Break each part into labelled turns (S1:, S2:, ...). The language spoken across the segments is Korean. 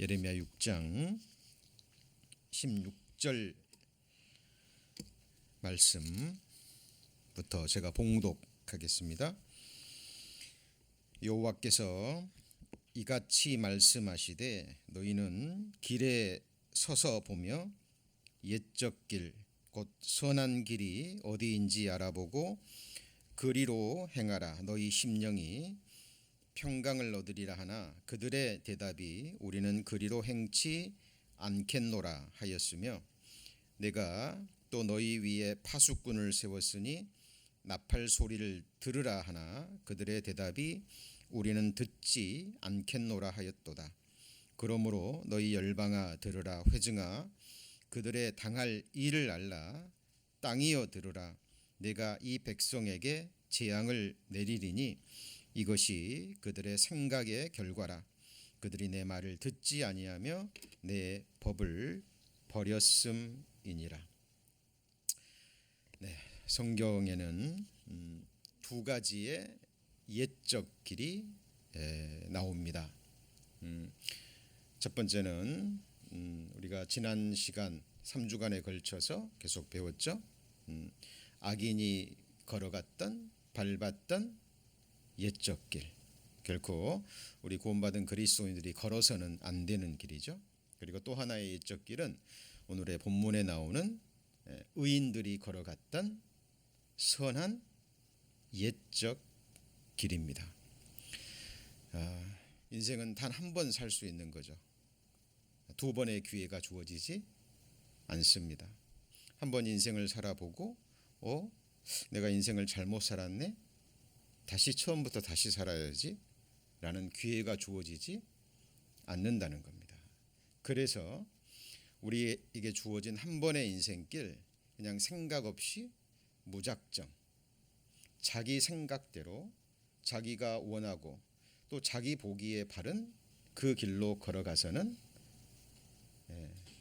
S1: 예레미야 6장 16절 말씀부터 제가 봉독하겠습니다. 여호와께서 이같이 말씀하시되 너희는 길에 서서 보며 옛적 길 곧 선한 길이 어디인지 알아보고 그리로 행하라. 너희 심령이 평강을 얻으리라 하나 그들의 대답이 우리는 그리로 행치 않겠노라 하였으며 내가 또 너희 위에 파수꾼을 세웠으니 나팔 소리를 들으라 하나 그들의 대답이 우리는 듣지 않겠노라 하였도다. 그러므로 너희 열방아 들으라. 회중아 그들의 당할 일을 알라. 땅이여 들으라. 내가 이 백성에게 재앙을 내리리니 이것이 그들의 생각의 결과라. 그들이 내 말을 듣지 아니하며 내 법을 버렸음이니라. 네, 성경에는 두 가지의 옛적 길이 나옵니다. 첫 번째는 우리가 지난 시간 3주간에 걸쳐서 계속 배웠죠. 악인이 걸어갔던 밟았던 옛적 길, 결코 우리 구원받은 그리스도인들이 걸어서는 안 되는 길이죠. 그리고 또 하나의 옛적 길은 오늘의 본문에 나오는 의인들이 걸어갔던 선한 옛적 길입니다. 인생은 단 한 번 살 수 있는 거죠. 두 번의 기회가 주어지지 않습니다. 한 번 인생을 살아보고 내가 인생을 잘못 살았네? 다시 처음부터 다시 살아야지 라는 기회가 주어지지 않는다는 겁니다. 그래서 우리에게 주어진 한 번의 인생길, 그냥 생각 없이 무작정 자기 생각대로 자기가 원하고 또 자기 보기에 바른 그 길로 걸어가서는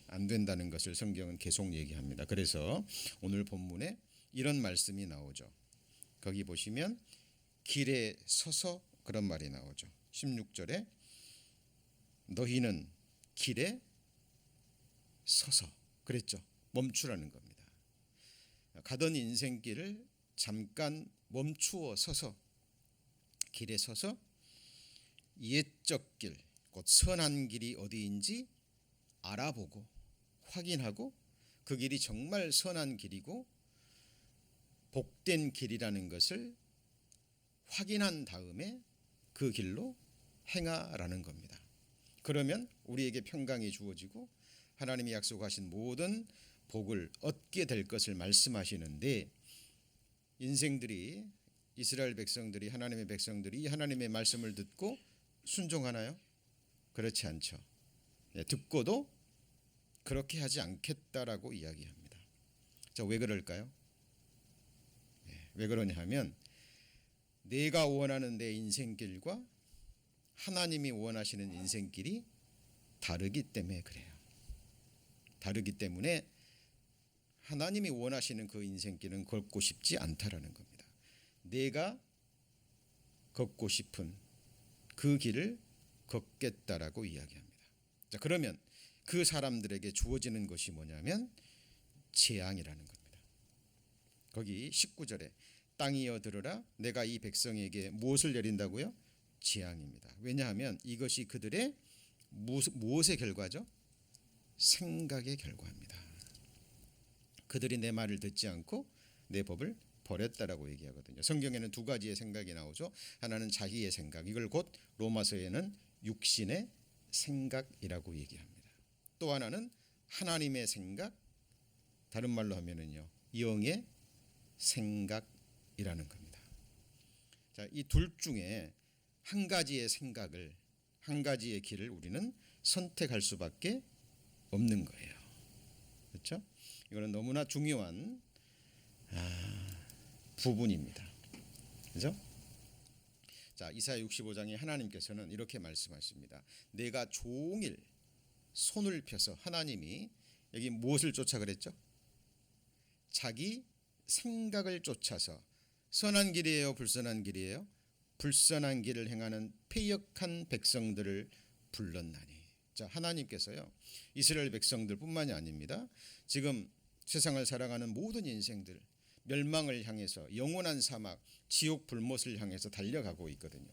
S1: 안 된다는 것을 성경은 계속 얘기합니다. 그래서 오늘 본문에 이런 말씀이 나오죠. 거기 보시면 길에 서서 그런 말이 나오죠. 16절에 너희는 길에 서서 그랬죠. 멈추라는 겁니다. 가던 인생길을 잠깐 멈추어 서서 길에 서서 옛적 길, 곧 선한 길이 어디인지 알아보고 확인하고 그 길이 정말 선한 길이고 복된 길이라는 것을 확인한 다음에 그 길로 행하라는 겁니다. 그러면 우리에게 평강이 주어지고 하나님이 약속하신 모든 복을 얻게 될 것을 말씀하시는데 인생들이 이스라엘 백성들이 하나님의 백성들이 하나님의 말씀을 듣고 순종하나요? 그렇지 않죠. 듣고도 그렇게 하지 않겠다라고 이야기합니다. 자, 왜 그럴까요? 왜 그러냐 하면 내가 원하는 내 인생길과 하나님이 원하시는 인생길이 다르기 때문에 그래요. 다르기 때문에 하나님이 원하시는 그 인생길은 걷고 싶지 않다라는 겁니다. 내가 걷고 싶은 그 길을 걷겠다라고 이야기합니다. 자, 그러면 그 사람들에게 주어지는 것이 뭐냐면 재앙이라는 겁니다. 거기 19절에 땅이여 들으라. 내가 이 백성에게 무엇을 내린다고요? 재앙입니다. 왜냐하면 이것이 그들의 무엇의 결과죠? 생각의 결과입니다. 그들이 내 말을 듣지 않고 내 법을 버렸다라고 얘기하거든요. 성경에는 두 가지의 생각이 나오죠. 하나는 자기의 생각, 이걸 곧 로마서에는 육신의 생각이라고 얘기합니다. 또 하나는 하나님의 생각, 다른 말로 하면은요 영의 생각이라는 겁니다. 자, 이 둘 중에 한 가지의 생각을, 한 가지의 길을 우리는 선택할 수밖에 없는 거예요. 그렇죠? 이거는 너무나 중요한 부분입니다. 그렇죠? 자, 이사야 65장에 하나님께서는 이렇게 말씀하십니다. 내가 종일 손을 펴서, 하나님이 여기 무엇을 쫓아 그랬죠? 자기 생각을 쫓아서 선한 길이에요, 불선한 길이에요? 불선한 길을 행하는 패역한 백성들을 불렀나니. 자, 하나님께서요 이스라엘 백성들뿐만이 아닙니다. 지금 세상을 살아가는 모든 인생들 멸망을 향해서 영원한 사막, 지옥 불못을 향해서 달려가고 있거든요.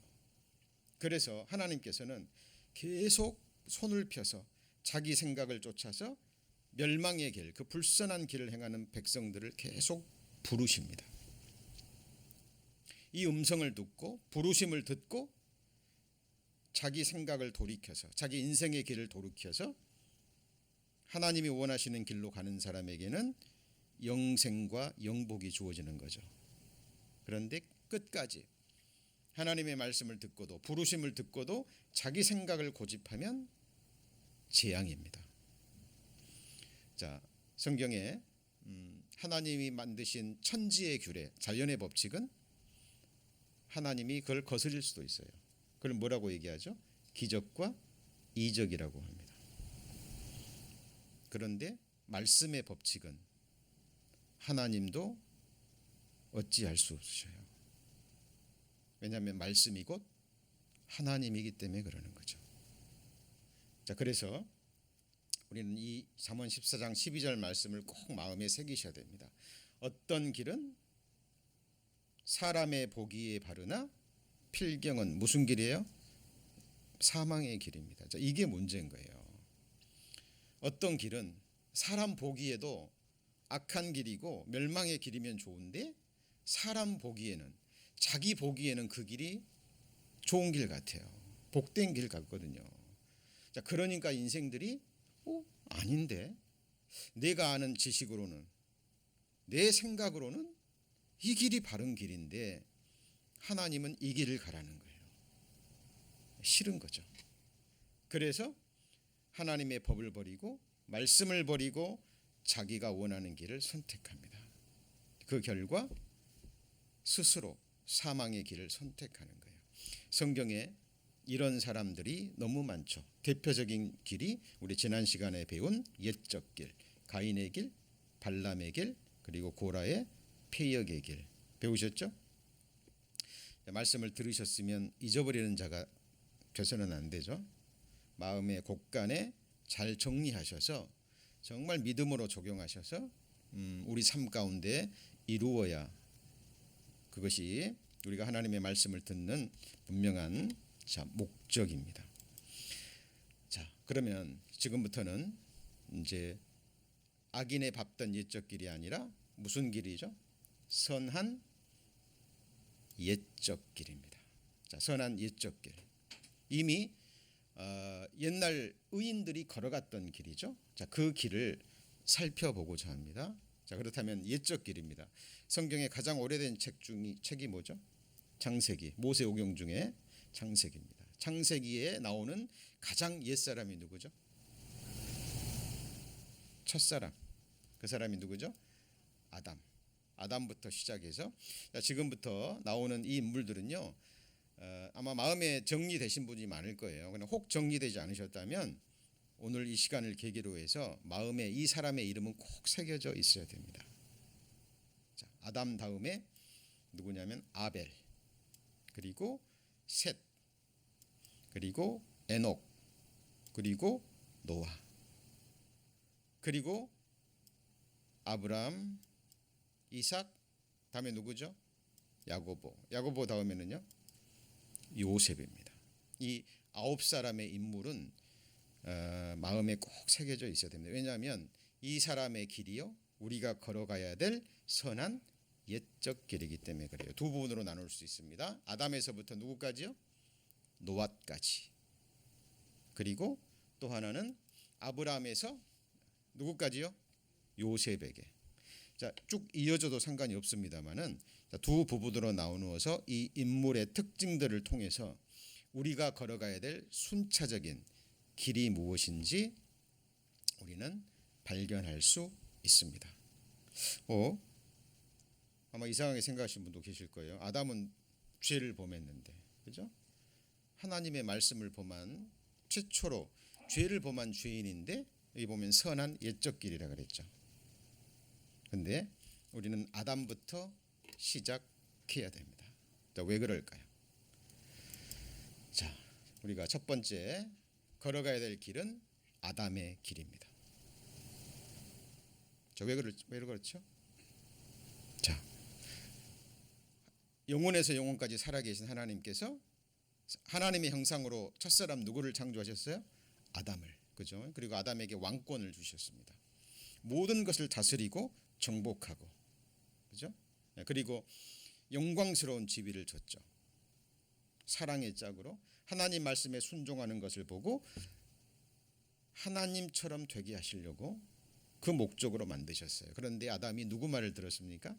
S1: 그래서 하나님께서는 계속 손을 펴서 자기 생각을 쫓아서 멸망의 길, 그 불선한 길을 행하는 백성들을 계속 부르십니다. 이 음성을 듣고 부르심을 듣고 자기 생각을 돌이켜서 자기 인생의 길을 돌이켜서 하나님이 원하시는 길로 가는 사람에게는 영생과 영복이 주어지는 거죠. 그런데 끝까지 하나님의 말씀을 듣고도 부르심을 듣고도 자기 생각을 고집하면 재앙입니다. 자, 성경에 하나님이 만드신 천지의 규례, 자연의 법칙은 하나님이 그걸 거스릴 수도 있어요. 그걸 뭐라고 얘기하죠? 기적과 이적이라고 합니다. 그런데 말씀의 법칙은 하나님도 어찌할 수 없으셔요. 왜냐하면 말씀이 곧 하나님이기 때문에 그러는 거죠. 자, 그래서 우리는 이 잠언 14장 12절 말씀을 꼭 마음에 새기셔야 됩니다. 어떤 길은 사람의 보기에 바르나 필경은 무슨 길이에요? 사망의 길입니다. 자, 이게 문제인 거예요. 어떤 길은 사람 보기에도 악한 길이고 멸망의 길이면 좋은데 사람 보기에는 자기 보기에는 그 길이 좋은 길 같아요. 복된 길 같거든요. 자, 그러니까 인생들이 아닌데 내가 아는 지식으로는 내 생각으로는 이 길이 바른 길인데 하나님은 이 길을 가라는 거예요. 싫은 거죠. 그래서 하나님의 법을 버리고 말씀을 버리고 자기가 원하는 길을 선택합니다. 그 결과 스스로 사망의 길을 선택하는 거예요. 성경에 이런 사람들이 너무 많죠. 대표적인 길이 우리 지난 시간에 배운 옛적 길, 가인의 길, 발람의 길, 그리고 고라의 패역의 길 배우셨죠? 말씀을 들으셨으면 잊어버리는 자가 돼서는 안 되죠. 마음의 곳간에 잘 정리하셔서 정말 믿음으로 적용하셔서 우리 삶 가운데 이루어야 그것이 우리가 하나님의 말씀을 듣는 분명한 목적입니다. 자, 그러면 지금부터는 이제 악인의 밟던 옛적 길이 아니라 무슨 길이죠? 선한 옛적 길입니다. 자, 선한 옛적 길. 이미 옛날 의인들이 걸어갔던 길이죠. 자, 그 길을 살펴보고자 합니다. 자, 그렇다면 옛적 길입니다. 성경의 가장 오래된 책이 뭐죠? 창세기. 모세오경 중에 창세기입니다. 창세기에 나오는 가장 옛 사람이 누구죠? 첫사람. 그 사람이 누구죠? 아담. 아담부터 시작해서 지금부터 나오는 이 인물들은요, 아마 마음에 정리되신 분이 많을 거예요. 그러나 혹 정리되지 않으셨다면 오늘 이 시간을 계기로 해서 마음에 이 사람의 이름은 꼭 새겨져 있어야 됩니다. 자, 아담 다음에 누구냐면 아벨, 그리고 셋, 그리고 에녹, 그리고 노아, 그리고 아브람, 이삭, 다음에 누구죠? 야고보. 야고보 다음에는요? 요셉입니다. 이 9사람의 인물은 마음에 꼭 새겨져 있어야 됩니다. 왜냐하면 이 사람의 길이요 우리가 걸어가야 될 선한 옛적 길이기 때문에 그래요. 두 부분으로 나눌 수 있습니다. 아담에서부터 누구까지요? 노아까지. 그리고 또 하나는 아브라함에서 누구까지요? 요셉에게. 자, 쭉 이어져도 상관이 없습니다만은 두 부분으로 나누어서 이 인물의 특징들을 통해서 우리가 걸어가야 될 순차적인 길이 무엇인지 우리는 발견할 수 있습니다. 아마 이상하게 생각하시는 분도 계실 거예요. 아담은 죄를 범했는데, 그죠? 하나님의 말씀을 범한 최초로 죄를 범한 죄인인데 여기 보면 선한 옛적 길이라 그랬죠. 근데 우리는 아담부터 시작해야 됩니다. 자, 왜 그럴까요? 자, 우리가 첫 번째 걸어가야 될 길은 아담의 길입니다. 왜 그렇죠? 자, 영원에서 영원까지 살아계신 하나님께서 하나님의 형상으로 첫사람 누구를 창조하셨어요? 아담을. 그죠? 그리고 아담에게 왕권을 주셨습니다. 모든 것을 다스리고 정복하고, 그죠? 그리고 영광스러운 지위를 줬죠. 사랑의 짝으로 하나님 말씀에 순종하는 것을 보고 하나님처럼 되게 하시려고 그 목적으로 만드셨어요. 그런데 아담이 누구 말을 들었습니까?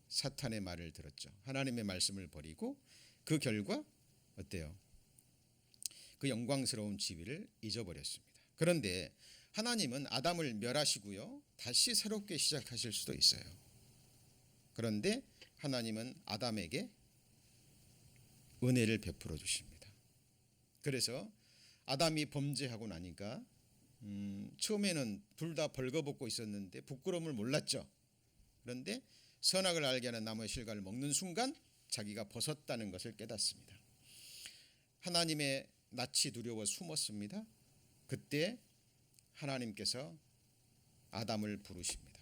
S1: 사탄의 말을 들었죠. 하나님의 말씀을 버리고 그 결과 어때요? 그 영광스러운 지위를 잊어버렸습니다. 그런데 하나님은 아담을 멸하시고요, 다시 새롭게 시작하실 수도 있어요. 그런데 하나님은 아담에게 은혜를 베풀어 주십니다. 그래서 아담이 범죄하고 나니까 처음에는 둘 다 벌거벗고 있었는데 부끄러움을 몰랐죠. 그런데 선악을 알게 하는 나무의 실과를 먹는 순간 자기가 벗었다는 것을 깨닫습니다. 하나님의 낯이 두려워 숨었습니다. 그때 하나님께서 아담을 부르십니다.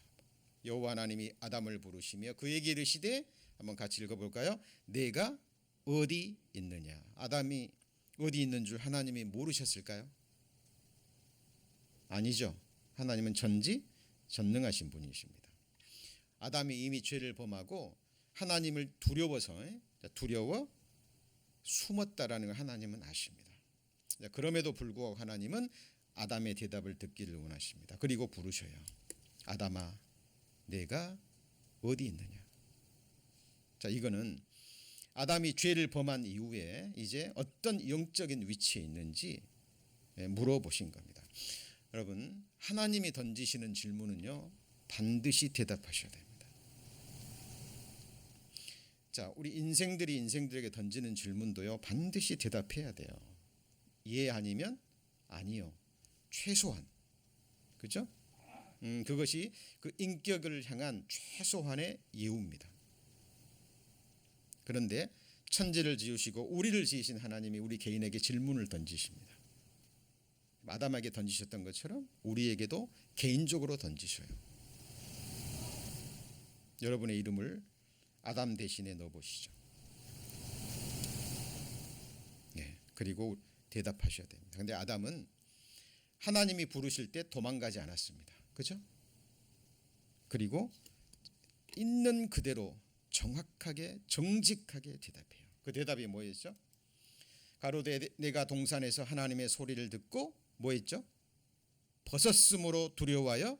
S1: 여호와 하나님이 아담을 부르시며 그에게 이르시되, 한번 같이 읽어볼까요? 내가 어디 있느냐. 아담이 어디 있는 줄 하나님이 모르셨을까요? 아니죠. 하나님은 전지전능하신 분이십니다. 아담이 이미 죄를 범하고 하나님을 두려워 숨었다라는 걸 하나님은 아십니다. 그럼에도 불구하고 하나님은 아담의 대답을 듣기를 원하십니다. 그리고 부르셔요. 아담아, 내가 어디 있느냐. 자, 이거는 아담이 죄를 범한 이후에 이제 어떤 영적인 위치에 있는지 물어보신 겁니다. 여러분, 하나님이 던지시는 질문은요, 반드시 대답하셔야 됩니다. 자, 우리 인생들에게 던지는 질문도요, 반드시 대답해야 돼요. 예 아니면 아니요. 최소한. 그죠? 그것이 그 인격을 향한 최소한의 예우입니다. 그런데 천지를 지으시고 우리를 지으신 하나님이 우리 개인에게 질문을 던지십니다. 아담에게 던지셨던 것처럼 우리에게도 개인적으로 던지셔요. 여러분의 이름을 아담 대신에 넣어보시죠. 그리고 대답하셔야 됩니다. 그런데 아담은 하나님이 부르실 때 도망가지 않았습니다. 그죠? 그리고 있는 그대로 정확하게 정직하게 대답해요. 그 대답이 뭐였죠? 가로되 내가 동산에서 하나님의 소리를 듣고 뭐했죠? 벗었으므로 두려워하여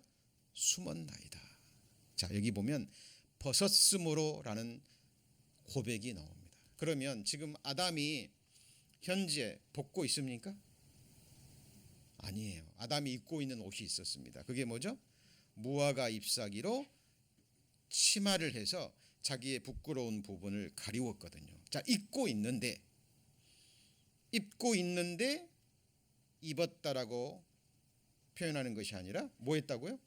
S1: 숨었나이다. 자, 여기 보면 벗었으므로라는 고백이 나옵니다. 그러면 지금 아담이 현재 벗고 있습니까? 아니에요. 아담이 입고 있는 옷이 있었습니다. 그게 뭐죠? 무화과 잎사귀로 치마를 해서 자기의 부끄러운 부분을 가리웠거든요. 자, 입고 있는데 입었다라고 표현하는 것이 아니라 뭐 했다고요?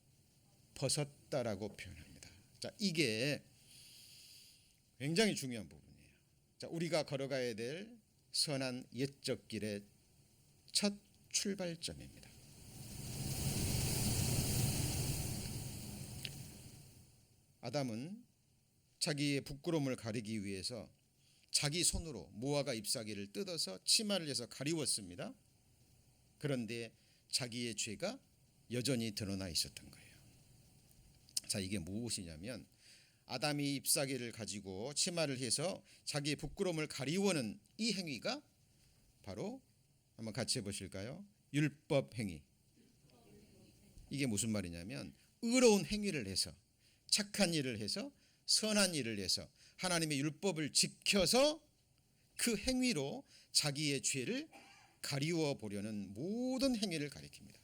S1: 벗었다라고 표현합니다. 자, 이게 굉장히 중요한 부분이에요. 자, 우리가 걸어가야 될 선한 옛적 길의 첫 출발점입니다. 아담은 자기의 부끄러움을 가리기 위해서 자기 손으로 무화과 잎사귀를 뜯어서 치마를 해서 가리웠습니다. 그런데 자기의 죄가 여전히 드러나 있었던 거예요. 자, 이게 무엇이냐면 아담이 잎사귀를 가지고 치마를 해서 자기의 부끄러움을 가리우는 이 행위가 바로 한번 같이 해보실까요? 율법 행위. 이게 무슨 말이냐면 의로운 행위를 해서 착한 일을 해서 선한 일을 해서 하나님의 율법을 지켜서 그 행위로 자기의 죄를 가리워 보려는 모든 행위를 가리킵니다.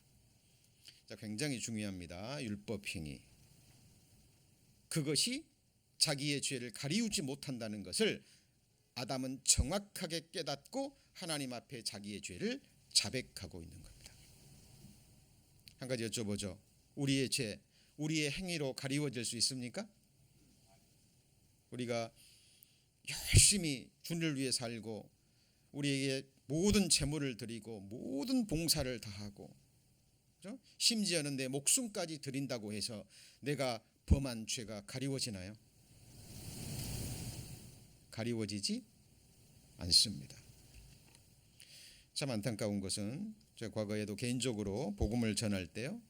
S1: 자, 굉장히 중요합니다. 율법 행위. 그것이 자기의 죄를 가리우지 못한다는 것을 아담은 정확하게 깨닫고 하나님 앞에 자기의 죄를 자백하고 있는 겁니다. 한 가지 여쭤보죠. 우리의 죄, 우리의 행위로 가리워질 수 있습니까? 우리가 열심히 주님을 위해 살고 우리에게 모든 재물을 드리고 모든 봉사를 다하고, 그렇죠? 심지어는 내 목숨까지 드린다고 해서 내가 범한 죄가 가리워지나요? 가리워지지 않습니다. 참 안타까운 것은 제가 과거에도 개인적으로 복음을 전할 때요,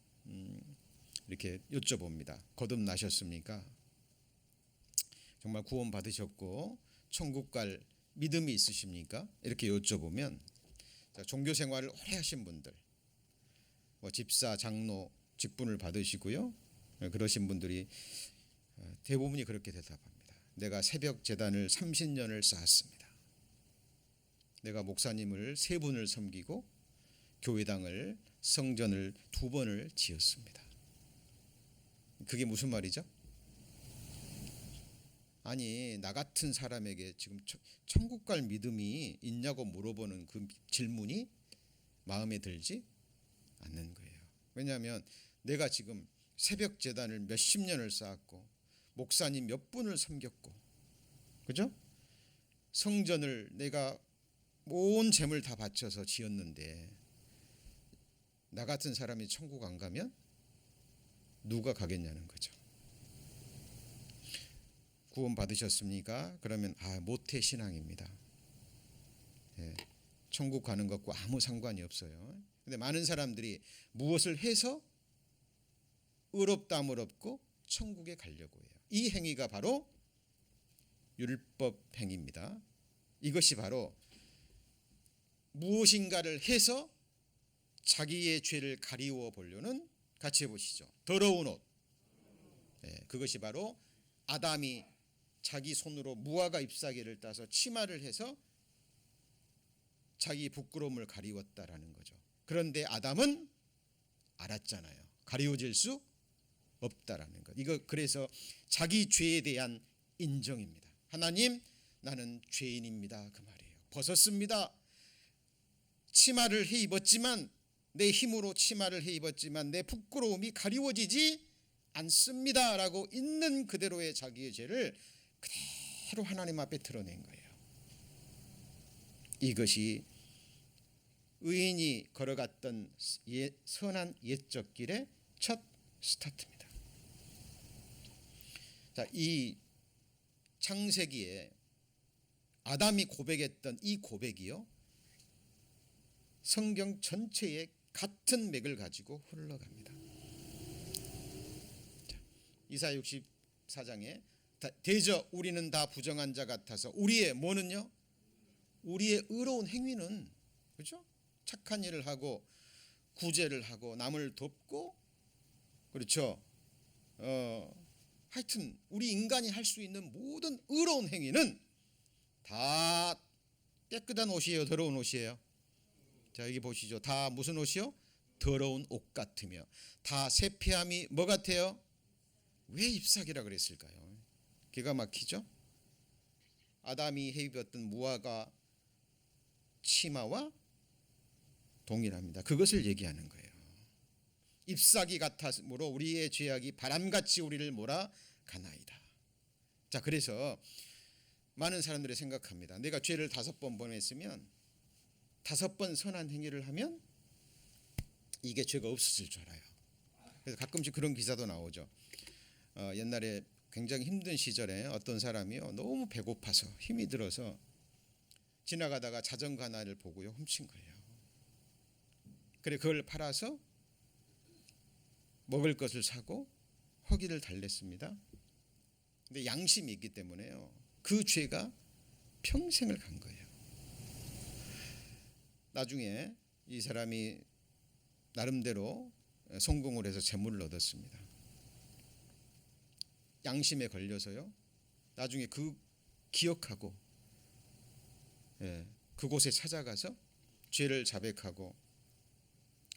S1: 이렇게 여쭤봅니다. 거듭나셨습니까? 정말 구원 받으셨고 천국 갈 믿음이 있으십니까? 이렇게 여쭤보면, 종교 생활을 오래 하신 분들, 집사, 장로 직분을 받으시고요, 그러신 분들이 대부분이 그렇게 대답합니다. 내가 새벽 제단을 30년을 쌓았습니다. 내가 목사님을 3분을 섬기고 교회당을, 성전을 2번을 지었습니다. 그게 무슨 말이죠? 아니, 나 같은 사람에게 지금 천국 갈 믿음이 있냐고 물어보는 그 질문이 마음에 들지 않는 거예요. 왜냐하면 내가 지금 새벽 제단을 몇십 년을 쌓았고 목사님 몇 분을 섬겼고, 그죠? 성전을 내가 온 재물 다 바쳐서 지었는데 나 같은 사람이 천국 안 가면 누가 가겠냐는 거죠. 구원 받으셨습니까? 그러면 모태 신앙입니다. 천국 가는 것과 아무 상관이 없어요. 근데 많은 사람들이 무엇을 해서 의롭다 의롭고 천국에 가려고 해요. 이 행위가 바로 율법 행위입니다. 이것이 바로 무엇인가를 해서 자기의 죄를 가리워 보려는, 같이 해보시죠. 더러운 옷. 그것이 바로 아담이 자기 손으로 무화과 잎사귀를 따서 치마를 해서 자기 부끄러움을 가리웠다라는 거죠. 그런데 아담은 알았잖아요. 가리워질 수 없다라는 것. 이거 그래서 자기 죄에 대한 인정입니다. 하나님, 나는 죄인입니다. 그 말이에요. 벗었습니다. 치마를 해 입었지만, 내 힘으로 치마를 해 입었지만 내 부끄러움이 가리워지지 않습니다 라고 있는 그대로의 자기의 죄를 그대로 하나님 앞에 드러낸 거예요. 이것이 의인이 걸어갔던 선한 옛적 길의 첫 스타트입니다. 자, 이 창세기에 아담이 고백했던 이 고백이요, 성경 전체에 같은 맥을 가지고 흘러갑니다. 자, 이사야 64장에 대저 우리는 다 부정한 자 같아서 우리의 뭐는요? 우리의 의로운 행위는, 그렇죠? 착한 일을 하고 구제를 하고 남을 돕고, 그렇죠? 하여튼 우리 인간이 할 수 있는 모든 의로운 행위는 다 깨끗한 옷이에요, 더러운 옷이에요? 자, 여기 보시죠. 다 무슨 옷이요? 더러운 옷 같으며. 다 세피함이 뭐 같아요? 왜 잎사귀라 그랬을까요? 기가 막히죠? 아담이 해 입었던 무화과 치마와 동일합니다. 그것을 얘기하는 거예요. 잎사귀 같으므로 우리의 죄악이 바람같이 우리를 몰아가나이다. 자, 그래서 많은 사람들이 생각합니다. 내가 죄를 5번 범했으면 5번 선한 행위를 하면 이게 죄가 없어질 줄 알아요. 그래서 가끔씩 그런 기사도 나오죠. 옛날에 굉장히 힘든 시절에 어떤 사람이요, 너무 배고파서 힘이 들어서 지나가다가 자전거 하나를 보고요, 훔친 거예요. 그래, 그걸 팔아서 먹을 것을 사고 허기를 달랬습니다. 근데 양심이 있기 때문에요, 그 죄가 평생을 간 거예요. 나중에 이 사람이 나름대로 성공을 해서 재물을 얻었습니다. 양심에 걸려서요, 나중에 그 기억하고 그곳에 찾아가서 죄를 자백하고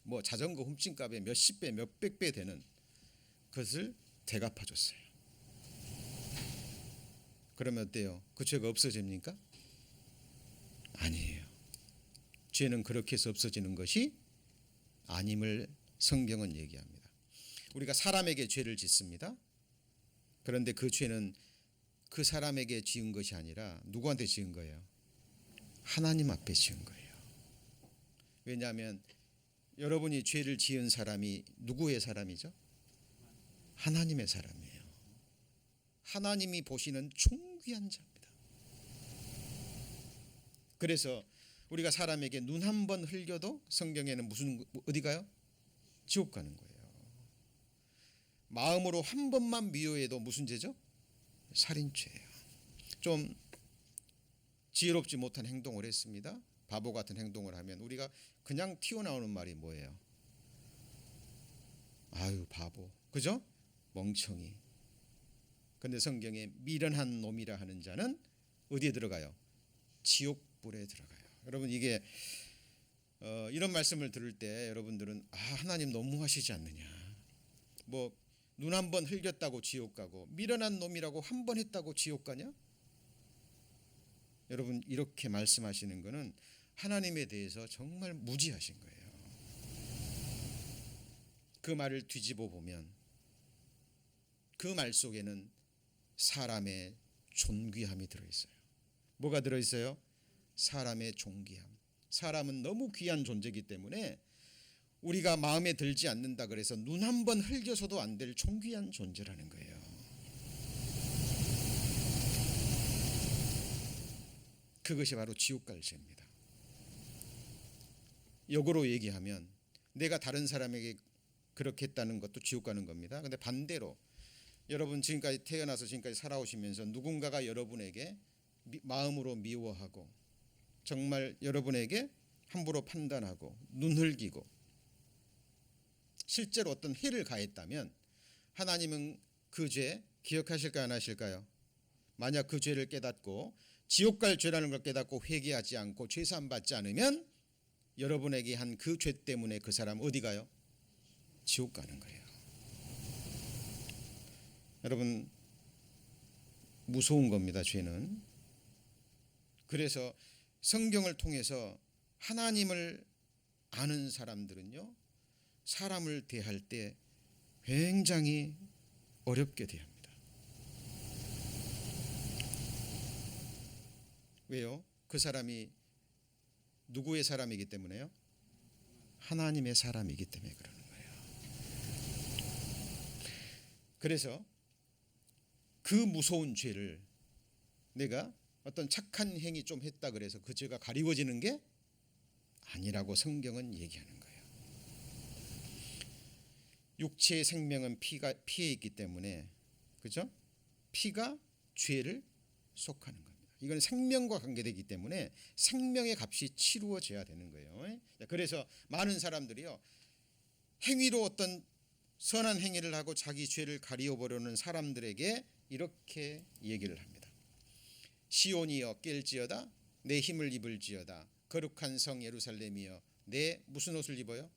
S1: 뭐 자전거 훔친 값에 몇십 배 몇백 배 되는 것을 대갚아줬어요. 그러면 어때요? 그 죄가 없어집니까? 아니에요. 죄는 그렇게 해서 없어지는 것이 아님을 성경은 얘기합니다. 우리가 사람에게 죄를 짓습니다. 그런데 그 죄는 그 사람에게 지은 것이 아니라 누구한테 지은 거예요? 하나님 앞에 지은 거예요. 왜냐하면 여러분이 죄를 지은 사람이 누구의 사람이죠? 하나님의 사람이에요. 하나님이 보시는 존귀한 자입니다. 그래서 우리가 사람에게 눈 한 번 흘겨도 성경에는 어디 가요? 지옥 가는 거예요. 마음으로 한 번만 미워해도 무슨 죄죠? 살인죄예요. 좀 지혜롭지 못한 행동을 했습니다. 바보 같은 행동을 하면 우리가 그냥 튀어나오는 말이 뭐예요? 아유 바보, 그죠? 멍청이. 근데 성경에 미련한 놈이라 하는 자는 어디에 들어가요? 지옥불에 들어가요. 여러분 이게 이런 말씀을 들을 때 여러분들은 하나님 너무하시지 않느냐, 뭐 눈 한 번 흘겼다고 지옥 가고 미련한 놈이라고 한 번 했다고 지옥 가냐? 여러분 이렇게 말씀하시는 것은 하나님에 대해서 정말 무지하신 거예요. 그 말을 뒤집어 보면 그 말 속에는 사람의 존귀함이 들어있어요. 뭐가 들어있어요? 사람의 존귀함. 사람은 너무 귀한 존재이기 때문에 우리가 마음에 들지 않는다 그래서 눈 한 번 흘겨서도 안 될 존귀한 존재라는 거예요. 그것이 바로 지옥 갈 죄입니다. 역으로 얘기하면 내가 다른 사람에게 그렇게 했다는 것도 지옥 가는 겁니다. 근데 반대로 여러분 지금까지 태어나서 지금까지 살아오시면서 누군가가 여러분에게 마음으로 미워하고 정말 여러분에게 함부로 판단하고 눈 흘기고 실제로 어떤 해를 가했다면 하나님은 그 죄 기억하실까요, 안 하실까요? 만약 그 죄를 깨닫고 지옥 갈 죄라는 걸 깨닫고 회개하지 않고 죄사함 받지 않으면 여러분에게 한 그 죄 때문에 그 사람 어디 가요? 지옥 가는 거예요. 여러분 무서운 겁니다, 죄는. 그래서 성경을 통해서 하나님을 아는 사람들은요, 사람을 대할 때 굉장히 어렵게 대합니다. 왜요? 그 사람이 누구의 사람이기 때문에요? 하나님의 사람이기 때문에 그러는 거예요. 그래서 그 무서운 죄를 내가 어떤 착한 행위 좀 했다 그래서 그 죄가 가리워지는 게 아니라고 성경은 얘기하는 거예요. 육체의 생명은 피에 있기 때문에, 그죠? 피가 죄를 속하는 겁니다. 이건 생명과 관계되기 때문에 생명의 값이 치루어져야 되는 거예요. 그래서 많은 사람들이요, 행위로 어떤 선한 행위를 하고 자기 죄를 가리워보려는 사람들에게 이렇게 얘기를 합니다. 시온이여 깰지어다 내 힘을 입을지어다 거룩한 성 예루살렘이여 내 무슨 옷을 입어요?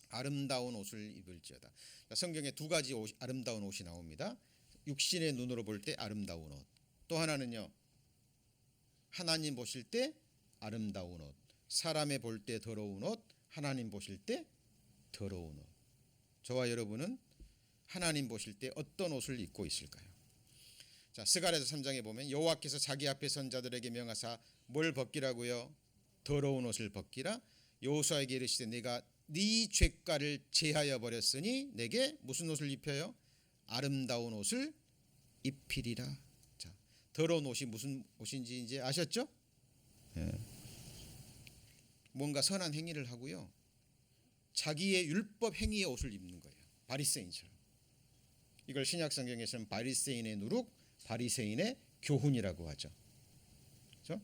S1: 아름다운 옷을 입을지어다. 성경에 두 가지 아름다운 옷이 나옵니다. 육신의 눈으로 볼 때 아름다운 옷, 또 하나는요 하나님 보실 때 아름다운 옷, 사람의 볼 때 더러운 옷, 하나님 보실 때 더러운 옷. 저와 여러분은 하나님 보실 때 어떤 옷을 입고 있을까요? 자, 스가랴서 3장에 보면 여호와께서 자기 앞에 선 자들에게 명하사 뭘 벗기라고요? 더러운 옷을 벗기라. 여호수아에게 이르시되 내가 네 죄가를 제하여 버렸으니 내게 무슨 옷을 입혀요? 아름다운 옷을 입히리라. 자, 더러운 옷이 무슨 옷인지 이제 아셨죠? 뭔가 선한 행위를 하고요, 자기의 율법 행위의 옷을 입는 거예요. 바리새인처럼. 이걸 신약 성경에서는 바리새인의 누룩, 바리새인의 교훈이라고 하죠. 그렇죠?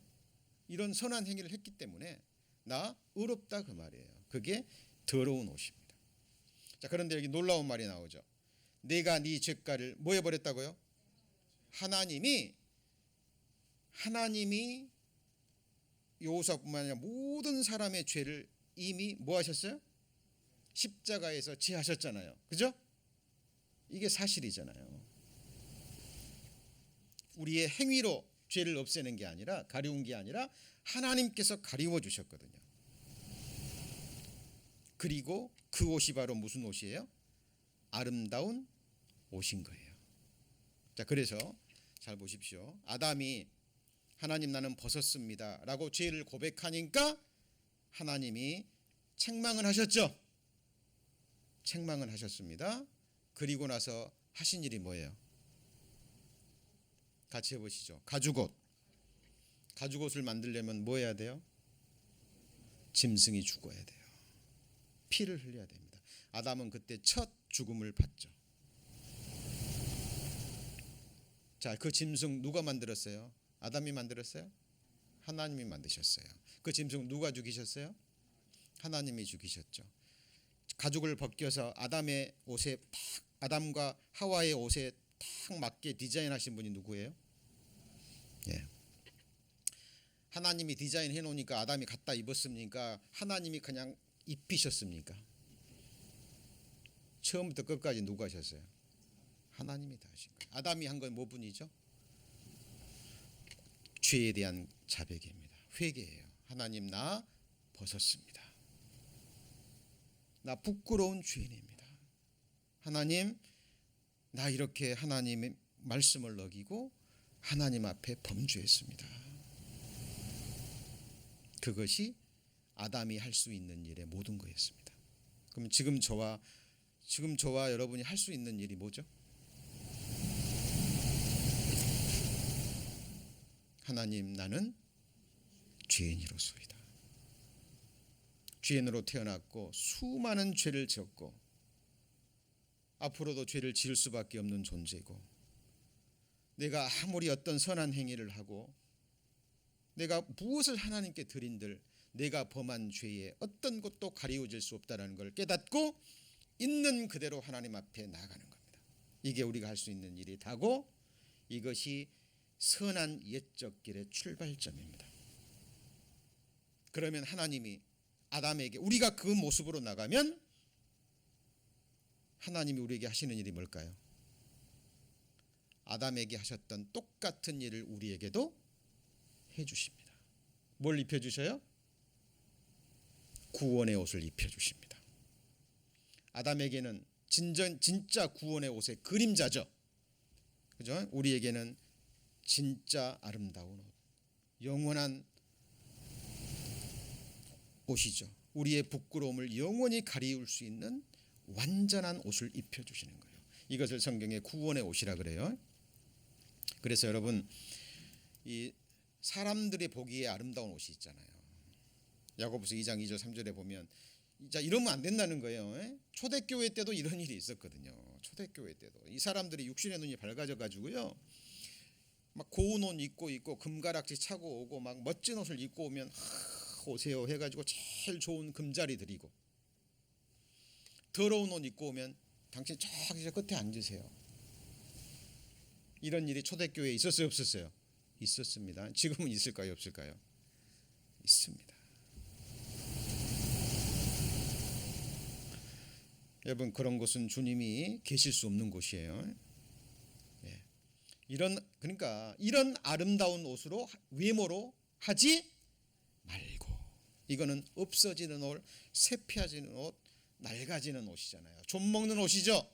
S1: 이런 선한 행위를 했기 때문에 나 의롭다 그 말이에요. 그게 더러운 옷입니다. 자, 그런데 여기 놀라운 말이 나오죠. 내가 네 죄가를 뭐 해버렸다고요? 하나님이 여호수아뿐만 아니라 모든 사람의 죄를 이미 뭐 하셨어요? 십자가에서 제하셨잖아요. 그죠? 이게 사실이잖아요. 우리의 행위로 죄를 없애는 게 아니라, 가리운 게 아니라 하나님께서 가리워 주셨거든요. 그리고 그 옷이 바로 무슨 옷이에요? 아름다운 옷인 거예요. 자, 그래서 잘 보십시오. 아담이 하나님 나는 벗었습니다 라고 죄를 고백하니까 하나님이 책망을 하셨죠. 책망을 하셨습니다. 그리고 나서 하신 일이 뭐예요? 같이 해보시죠. 가죽옷. 가죽옷을 만들려면 뭐 해야 돼요? 짐승이 죽어야 돼요. 피를 흘려야 됩니다. 아담은 그때 첫 죽음을 받죠. 자, 그 짐승 누가 만들었어요? 아담이 만들었어요? 하나님이 만드셨어요. 그 짐승 누가 죽이셨어요? 하나님이 죽이셨죠. 가죽을 벗겨서 아담의 옷에 아담과 하와의 옷에 딱 맞게 디자인하신 분이 누구예요? 예. 하나님이 디자인해 놓으니까 아담이 갖다 입었습니까? 하나님이 그냥 입히셨습니까? 처음부터 끝까지 누가 하셨어요? 하나님이 다 하신 거예요. 아담이 한 건 뭐뿐이죠? 죄에 대한 자백입니다. 회개예요. 하나님, 나 벗었습니다. 나 부끄러운 죄인입니다. 하나님, 나 이렇게 하나님의 말씀을 어기고 하나님 앞에 범죄했습니다. 그것이 아담이 할 수 있는 일의 모든 거였습니다. 그럼 지금 저와 여러분이 할 수 있는 일이 뭐죠? 하나님, 나는 죄인이로소이다. 죄인으로 태어났고 수많은 죄를 지었고 앞으로도 죄를 지을 수밖에 없는 존재고, 내가 아무리 어떤 선한 행위를 하고 내가 무엇을 하나님께 드린들 내가 범한 죄에 어떤 것도 가리워질 수 없다는 걸 깨닫고 있는 그대로 하나님 앞에 나아가는 겁니다. 이게 우리가 할 수 있는 일이 다고, 이것이 선한 옛적 길의 출발점입니다. 그러면 하나님이 아담에게, 우리가 그 모습으로 나가면 하나님이 우리에게 하시는 일이 뭘까요? 아담에게 하셨던 똑같은 일을 우리에게도 해주십니다. 뭘 입혀주셔요? 구원의 옷을 입혀주십니다. 아담에게는 진짜 구원의 옷의 그림자죠. 그죠? 우리에게는 진짜 아름다운 옷, 영원한 옷이죠. 우리의 부끄러움을 영원히 가리울 수 있는 완전한 옷을 입혀주시는 거예요. 이것을 성경에 구원의 옷이라 그래요. 그래서 여러분, 이 사람들이 보기에 아름다운 옷이 있잖아요. 야고보서 2장 2절 3절에 보면, 자, 이러면 안 된다는 거예요. 초대교회 때도 이런 일이 있었거든요. 초대교회 때도 이 사람들이 육신의 눈이 밝아져 가지고요, 막 고운 옷 입고 있고 금가락지 차고 오고 막 멋진 옷을 입고 오면 오세요 해가지고 제일 좋은 금자리 드리고, 더러운 옷 입고 오면 당신 저기 저 끝에 앉으세요. 이런 일이 초대교회에 있었어요, 없었어요? 있었습니다. 지금은 있을까요, 없을까요? 있습니다. 여러분, 그런 곳은 주님이 계실 수 없는 곳이에요. 예. 그러니까 이런 아름다운 옷으로, 외모로 하지 말고, 이거는 없어지는 옷, 쇠피해지는 옷, 낡아지는 옷이잖아요. 좀 먹는 옷이죠.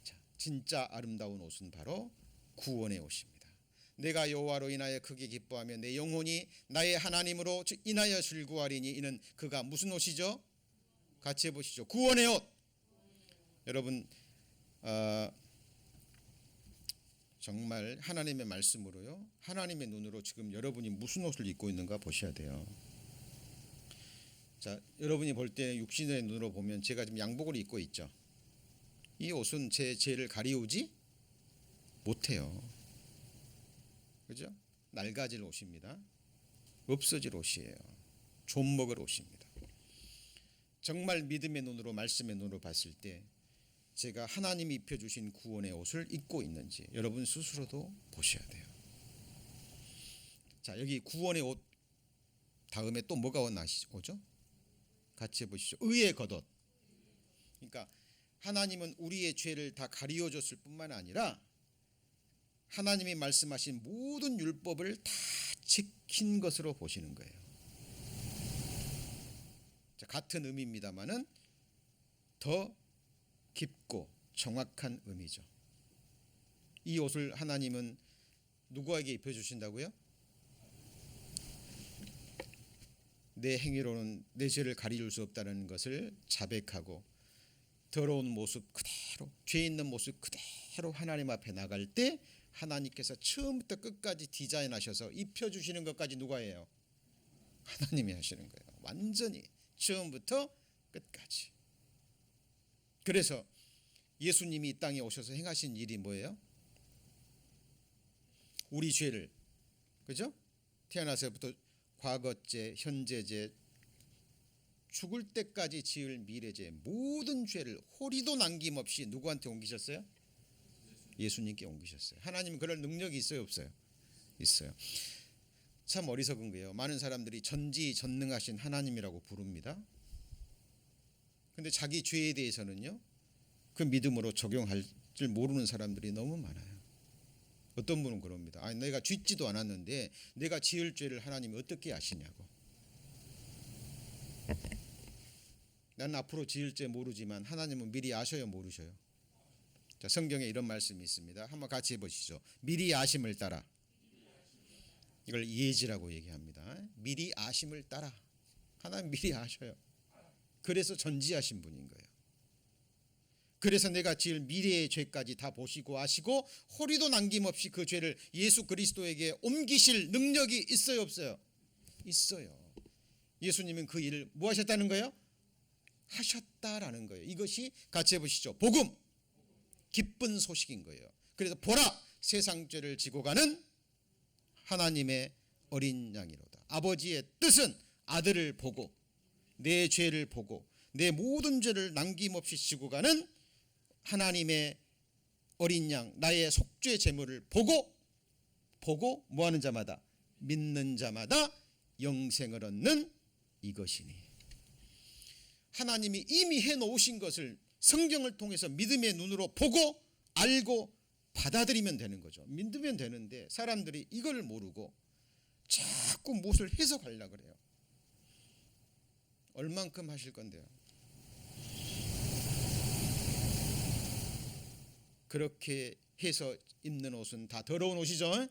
S1: 자, 진짜 아름다운 옷은 바로 구원의 옷입니다. 내가 여호와로 인하여 크게 기뻐하며 내 영혼이 나의 하나님으로 인하여 즐거워하리니, 이는 그가 무슨 옷이죠? 같이 해보시죠. 구원의 옷. 여러분, 정말 하나님의 말씀으로요, 하나님의 눈으로 지금 여러분이 무슨 옷을 입고 있는가 보셔야 돼요. 자, 여러분이 볼 때 육신의 눈으로 보면 제가 지금 양복을 입고 있죠. 이 옷은 제 죄를 가리우지 못해요. 그죠? 낡아질 옷입니다. 없어질 옷이에요. 좀 먹을 옷입니다. 정말 믿음의 눈으로, 말씀의 눈으로 봤을 때 제가 하나님이 입혀주신 구원의 옷을 입고 있는지 여러분 스스로도 보셔야 돼요. 자, 여기 구원의 옷 다음에 또 뭐가 오죠? 같이 해보시죠. 의의 겉옷. 그러니까 하나님은 우리의 죄를 다 가리워줬을 뿐만 아니라 하나님이 말씀하신 모든 율법을 다 지킨 것으로 보시는 거예요. 자, 같은 의미입니다만은 더 깊고 정확한 의미죠. 이 옷을 하나님은 누구에게 입혀주신다고요? 내 행위로는 내 죄를 가리울 수 없다는 것을 자백하고 더러운 모습 그대로, 죄 있는 모습 그대로 하나님 앞에 나갈 때 하나님께서 처음부터 끝까지 디자인하셔서 입혀주시는 것까지 누가 해요? 하나님이 하시는 거예요. 완전히 처음부터 끝까지. 그래서 예수님이 이 땅에 오셔서 행하신 일이 뭐예요? 우리 죄를, 그죠? 태어나서부터 과거죄, 현재죄, 죽을 때까지 지을 미래죄, 모든 죄를 호리도 남김없이 누구한테 옮기셨어요? 예수님께 옮기셨어요. 하나님은 그럴 능력이 있어요, 없어요? 있어요. 참 어리석은 거예요. 많은 사람들이 전지전능하신 하나님이라고 부릅니다. 근데 자기 죄에 대해서는요, 그 믿음으로 적용할 줄 모르는 사람들이 너무 많아요. 어떤 분은 그럽니다. 아니, 내가 짓지도 않았는데 내가 지을 죄를 하나님이 어떻게 아시냐고. 난 앞으로 지을 죄 모르지만 하나님은 미리 아셔요, 모르셔요? 자, 성경에 이런 말씀이 있습니다. 한번 같이 해보시죠. 미리 아심을 따라. 이걸 예지라고 얘기합니다. 미리 아심을 따라. 하나님 미리 아셔요. 그래서 전지하신 분인 거예요. 그래서 내가 지을 미래의 죄까지 다 보시고 아시고 호리도 남김없이 그 죄를 예수 그리스도에게 옮기실 능력이 있어요, 없어요? 있어요. 예수님은 그 일을 뭐 하셨다는 거예요? 하셨다라는 거예요. 이것이 같이 해보시죠. 복음, 기쁜 소식인 거예요. 그래서 보라, 세상 죄를 지고 가는 하나님의 어린 양이로다. 아버지의 뜻은 아들을 보고 내 죄를 보고 내 모든 죄를 남김없이 지고 가는 하나님의 어린 양, 나의 속죄 제물을 보고 뭐하는 자마다, 믿는 자마다 영생을 얻는 이것이니. 하나님이 이미 해놓으신 것을 성경을 통해서 믿음의 눈으로 보고 알고 받아들이면 되는 거죠. 믿으면 되는데 사람들이 이걸 모르고 자꾸 무엇을 해석하려고 그래요. 얼만큼 하실 건데요? 그렇게 해서 입는 옷은 다 더러운 옷이죠.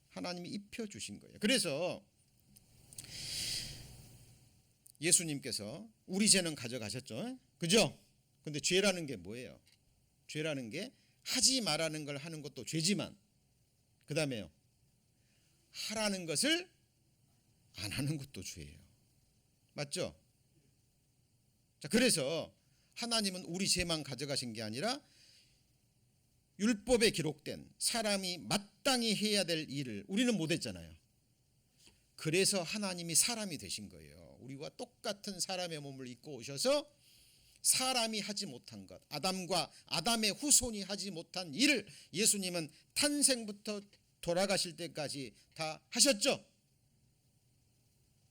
S1: 하나님이 입혀주신 거예요. 그래서 예수님께서 우리 죄는 가져가셨죠. 그죠? 근데 죄라는 게 뭐예요? 죄라는 게 하지 말라는 걸 하는 것도 죄지만 그 다음에요, 하라는 것을 안 하는 것도 죄예요. 맞죠? 자, 그래서 하나님은 우리 죄만 가져가신 게 아니라 율법에 기록된 사람이 마땅히 해야 될 일을 우리는 못했잖아요. 그래서 하나님이 사람이 되신 거예요. 우리와 똑같은 사람의 몸을 입고 오셔서 사람이 하지 못한 것, 아담과 아담의 후손이 하지 못한 일을 예수님은 탄생부터 돌아가실 때까지 다 하셨죠.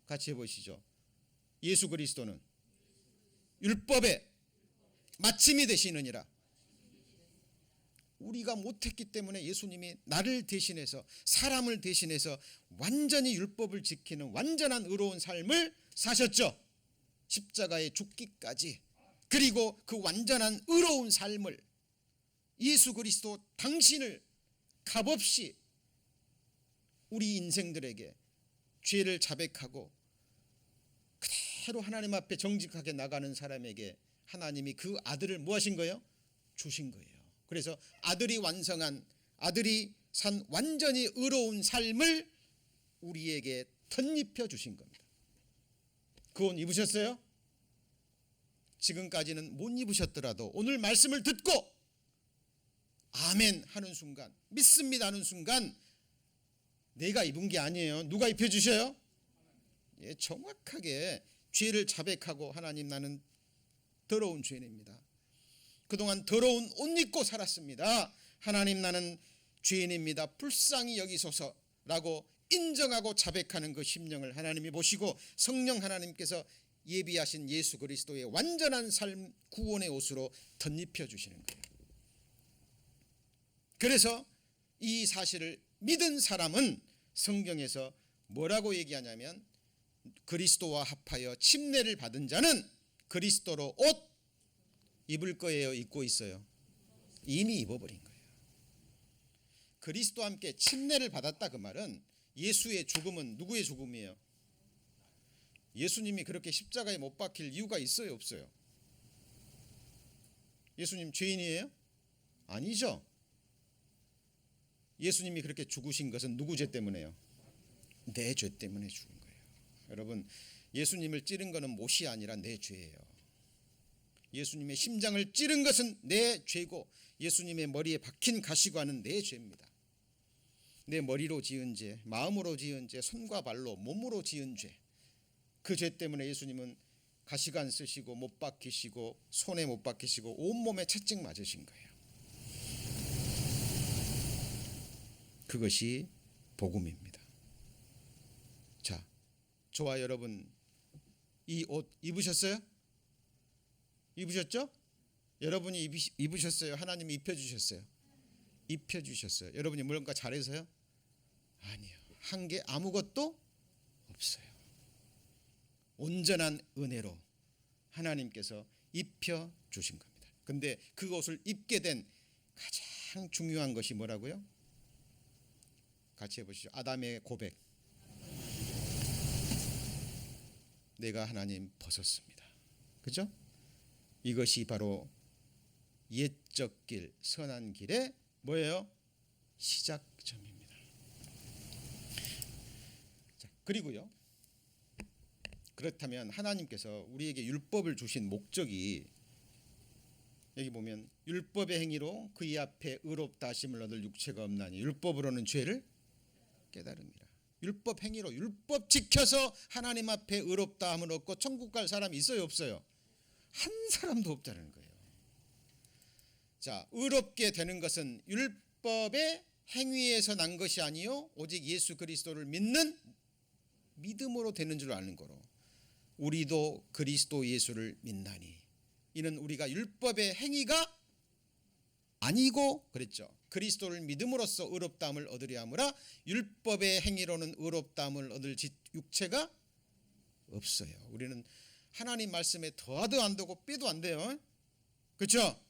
S1: 같이 해보시죠. 예수 그리스도는 율법의 마침이 되시느니라. 우리가 못했기 때문에 예수님이 나를 대신해서, 사람을 대신해서 완전히 율법을 지키는 완전한 의로운 삶을 사셨죠. 십자가에 죽기까지. 그리고 그 완전한 의로운 삶을 예수 그리스도 당신을 값없이 우리 인생들에게 죄를 자백하고 그대로 하나님 앞에 정직하게 나가는 사람에게 하나님이 그 아들을 뭐 하신 거예요? 주신 거예요. 그래서 아들이 완성한, 아들이 산 완전히 의로운 삶을 우리에게 덧입혀 주신 겁니다. 그 옷 입으셨어요? 지금까지는 못 입으셨더라도 오늘 말씀을 듣고 아멘 하는 순간, 믿습니다 하는 순간 내가 입은 게 아니에요. 누가 입혀주셔요? 예, 정확하게 죄를 자백하고 하나님 나는 더러운 죄인입니다. 그동안 더러운 옷 입고 살았습니다. 하나님 나는 죄인입니다. 불쌍히 여기소서라고 인정하고 자백하는 그 심령을 하나님이 보시고 성령 하나님께서 예비하신 예수 그리스도의 완전한 삶 구원의 옷으로 덧입혀 주시는 거예요. 그래서 이 사실을 믿은 사람은 성경에서 뭐라고 얘기하냐면 그리스도와 합하여 침례를 받은 자는 그리스도로 옷 입을 거예요, 입고 있어요? 이미 입어버린 거예요. 그리스도와 함께 침례를 받았다 그 말은 예수의 죽음은 누구의 죽음이에요? 예수님이 그렇게 십자가에 못 박힐 이유가 있어요, 없어요? 예수님 죄인이에요? 아니죠. 예수님이 그렇게 죽으신 것은 누구 죄 때문에요? 내 죄 때문에 죽은 거예요. 여러분, 예수님을 찌른 것은 못이 아니라 내 죄예요. 예수님의 심장을 찌른 것은 내 죄고, 예수님의 머리에 박힌 가시관은 내 죄입니다. 내 머리로 지은 죄, 마음으로 지은 죄, 손과 발로 몸으로 지은 죄, 그 죄 때문에 예수님은 가시관 쓰시고 못 박히시고 손에 못 박히시고 온몸에 채찍 맞으신 거예요. 그것이 복음입니다. 자, 저와 여러분 이 옷 입으셨어요? 입으셨죠? 여러분이 입으셨어요? 하나님이 입혀주셨어요? 입혀주셨어요. 여러분이 뭔가 잘해서요? 아니요. 한 게 아무것도 없어요. 온전한 은혜로 하나님께서 입혀주신 겁니다. 근데 그 옷을 입게 된 가장 중요한 것이 뭐라고요? 같이 해보시죠. 아담의 고백. 내가 하나님 벗었습니다. 그죠? 이것이 바로 옛적 길, 선한 길의 뭐예요? 시작점입니다. 자, 그리고요. 그렇다면 하나님께서 우리에게 율법을 주신 목적이, 여기 보면 율법의 행위로 그의 앞에 의롭다 하심을 얻을 육체가 없나니 율법으로는 죄를 깨달음이라. 율법 행위로, 율법 지켜서 하나님 앞에 의롭다 함을 얻고 천국 갈 사람이 있어요, 없어요? 한 사람도 없다는 거예요. 자, 의롭게 되는 것은 율법의 행위에서 난 것이 아니요 오직 예수 그리스도를 믿는 믿음으로 되는 줄 아는 거로, 우리도 그리스도 예수를 믿나니 이는 우리가 율법의 행위가 아니고 그랬죠. 그리스도를 믿음으로써 의롭다함을 얻으려 하므라. 율법의 행위로는 의롭다함을 얻을 육체가 없어요. 우리는 하나님 말씀에 더하도 안 되고 빼도 안 돼요. 그렇죠?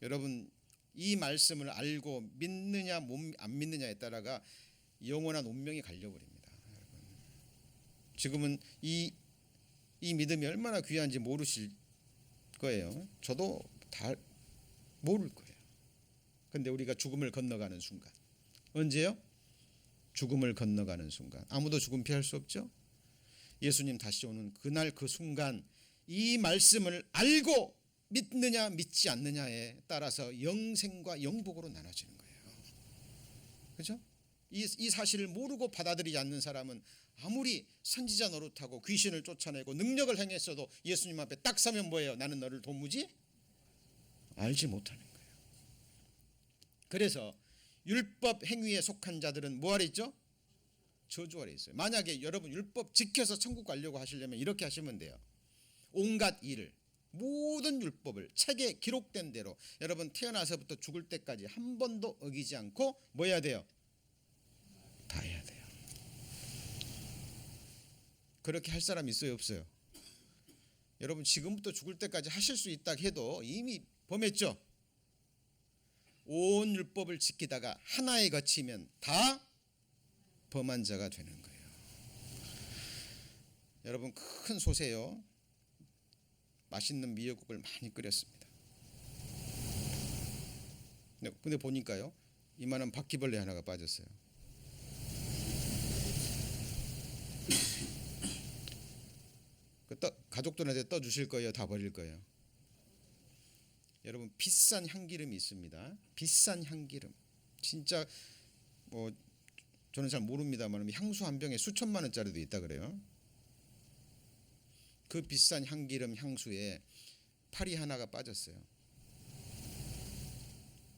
S1: 여러분, 이 말씀을 알고 믿느냐 안 믿느냐에 따라가 영원한 운명이 갈려버립니다. 여러분, 지금은 이 믿음이 얼마나 귀한지 모르실 거예요. 저도 다 모를 거예요. 근데 우리가 죽음을 건너가는 순간, 언제요? 죽음을 건너가는 순간, 아무도 죽음 피할 수 없죠. 예수님 다시 오는 그날 그 순간, 이 말씀을 알고 믿느냐 믿지 않느냐에 따라서 영생과 영복으로 나눠지는 거예요. 그렇죠? 이 사실을 모르고 받아들이지 않는 사람은 아무리 선지자 노릇하고 귀신을 쫓아내고 능력을 행했어도 예수님 앞에 딱 서면 뭐예요? 나는 너를 도무지 알지 못하는 거예요. 그래서 율법 행위에 속한 자들은 뭐 아래 있죠? 저주 아래 있어요. 만약에 여러분 율법 지켜서 천국 가려고 하시려면 이렇게 하시면 돼요. 온갖 일을, 모든 율법을 책에 기록된 대로 여러분 태어나서부터 죽을 때까지 한 번도 어기지 않고 뭐 해야 돼요? 다 해야 돼요. 그렇게 할 사람 있어요, 없어요? 여러분 지금부터 죽을 때까지 하실 수 있다 해도 이미 범했죠. 온 율법을 지키다가 하나에 거치면 다 범한 자가 되는 거예요. 여러분 큰 솥에요, 맛있는 미역국을 많이 끓였습니다. 근데 보니까요, 이만한 바퀴벌레 하나가 빠졌어요. 가족들한테 떠주실 거예요? 다 버릴 거예요? 여러분 비싼 향기름이 있습니다. 비싼 향기름, 진짜 뭐 저는 잘 모릅니다만 향수 한 병에 수천만 원짜리도 있다 그래요. 그 비싼 향기름 향수에 파리 하나가 빠졌어요.